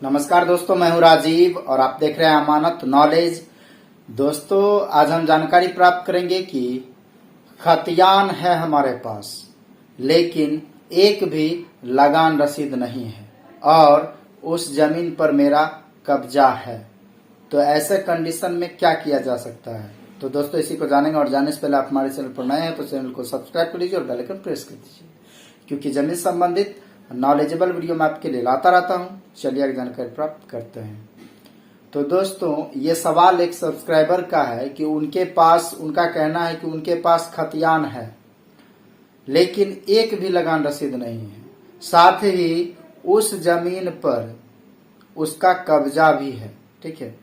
नमस्कार दोस्तों, मैं हूं राजीव और आप देख रहे हैं अमानत नॉलेज। दोस्तों, आज हम जानकारी प्राप्त करेंगे कि खतियान है हमारे पास, लेकिन एक भी लगान रसीद नहीं है और उस जमीन पर मेरा कब्जा है। तो ऐसे कंडीशन में क्या किया जा सकता है? तो दोस्तों, इसी को जानेंगे। और जानने से पहले आप हमारे चैनल पर नए हैं तो चैनल को सब्सक्राइब कर लीजिए और बेल आइकन प्रेस कर दीजिए, क्योंकि जमीन संबंधित नॉलेजेबल वीडियो मैं आपके लिए लाता रहता हूं। चलिए आगे जानकारी प्राप्त करते हैं। तो दोस्तों, ये सवाल एक सब्सक्राइबर का है कि उनका कहना है कि उनके पास खतियान है, लेकिन एक भी लगान रसीद नहीं है। साथ ही उस जमीन पर उसका कब्जा भी है। ठीक है,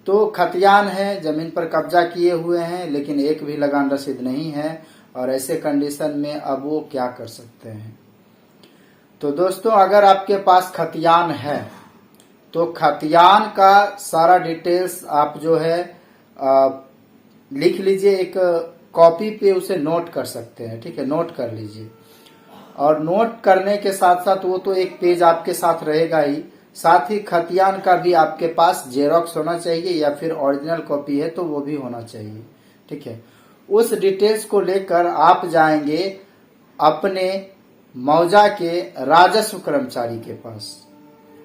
तो खतियान है, जमीन पर कब्जा किए हुए हैं, लेकिन एक भी लगान रसीद नहीं है। और ऐसे कंडीशन में अब वो क्या कर सकते हैं? तो दोस्तों, अगर आपके पास खतियान है तो खतियान का सारा डिटेल्स आप जो है लिख लीजिए, एक कॉपी पे उसे नोट कर सकते हैं। ठीक है, नोट कर लीजिए। और नोट करने के साथ साथ वो तो एक पेज आपके साथ रहेगा ही, साथ ही खतियान का भी आपके पास जेरॉक्स होना चाहिए या फिर ओरिजिनल कॉपी है तो वो भी होना चाहिए। ठीक है, उस डिटेल्स को लेकर आप जाएंगे अपने मौजा के राजस्व कर्मचारी के पास।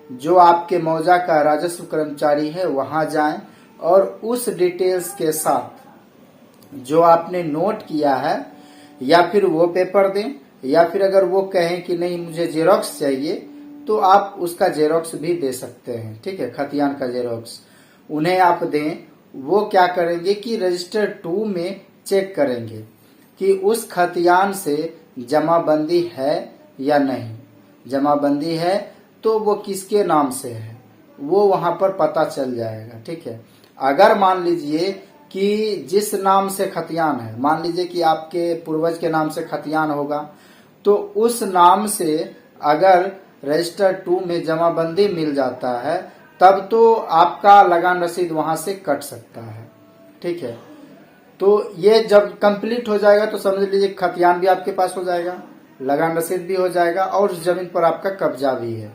जो आपके मौजा का राजस्व कर्मचारी है वहां जाएं और उस डिटेल्स के साथ जो आपने नोट किया है या फिर वो पेपर दें, या फिर अगर वो कहें कि नहीं मुझे जेरॉक्स चाहिए तो आप उसका जेरॉक्स भी दे सकते हैं। ठीक है, खतियान का जेरॉक्स उन्हें आप दें। वो क्या करेंगे कि रजिस्टर 2 में चेक करेंगे कि उस खतियान से जमाबंदी है या नहीं। जमाबंदी है तो वो किसके नाम से है वो वहां पर पता चल जाएगा। ठीक है, अगर मान लीजिए कि जिस नाम से खतियान है, मान लीजिए कि आपके पूर्वज के नाम से खतियान होगा, तो उस नाम से अगर रजिस्टर 2 में जमाबंदी मिल जाता है तब तो आपका लगान रसीद वहां से कट सकता है। ठीक है, तो ये जब कंप्लीट हो जाएगा तो समझ लीजिए खतियान भी आपके पास हो जाएगा, लगान रसीद भी हो जाएगा और उस जमीन पर आपका कब्जा भी है।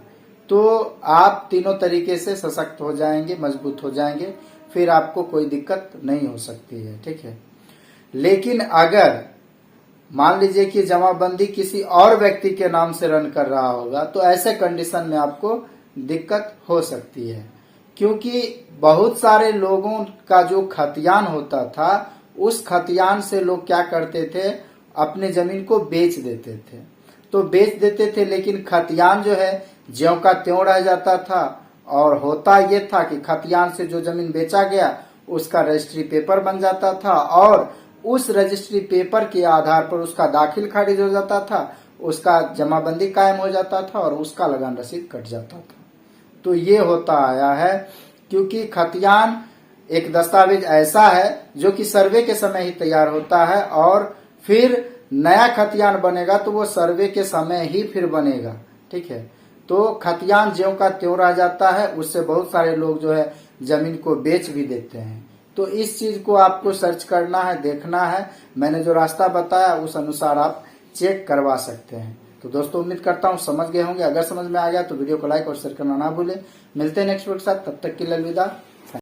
तो आप तीनों तरीके से सशक्त हो जाएंगे, मजबूत हो जाएंगे, फिर आपको कोई दिक्कत नहीं हो सकती है। ठीक है, लेकिन अगर मान लीजिए कि जमाबंदी किसी और व्यक्ति के नाम से रन कर रहा होगा तो ऐसे कंडीशन में आपको दिक्कत हो सकती है, क्योंकि बहुत सारे लोगों का जो खतियान होता था उस खतियान से लोग क्या करते थे, अपने जमीन को बेच देते थे। तो बेच देते थे, लेकिन खतियान जो है ज्यों का त्यों रह जाता था। और होता ये था कि खतियान से जो जमीन बेचा गया उसका रजिस्ट्री पेपर बन जाता था और उस रजिस्ट्री पेपर के आधार पर उसका दाखिल खारिज हो जाता था, उसका जमाबंदी कायम हो जाता था और उसका लगान रसीद कट जाता था। तो ये होता आया है, क्योंकि खतियान एक दस्तावेज ऐसा है जो कि सर्वे के समय ही तैयार होता है और फिर नया खतियान बनेगा तो वो सर्वे के समय ही फिर बनेगा। ठीक है, तो खतियान ज्यों का त्यों रह जाता है, उससे बहुत सारे लोग जो है जमीन को बेच भी देते हैं। तो इस चीज को आपको सर्च करना है, देखना है। मैंने जो रास्ता बताया उस अनुसार आप चेक करवा सकते हैं। तो दोस्तों, उम्मीद करता हूँ समझ गए होंगे। अगर समझ में आ गया तो वीडियो को लाइक और शेयर करना ना भूलें। मिलते हैं नेक्स्ट वीडियो के साथ, तब तक के लिए अलविदा।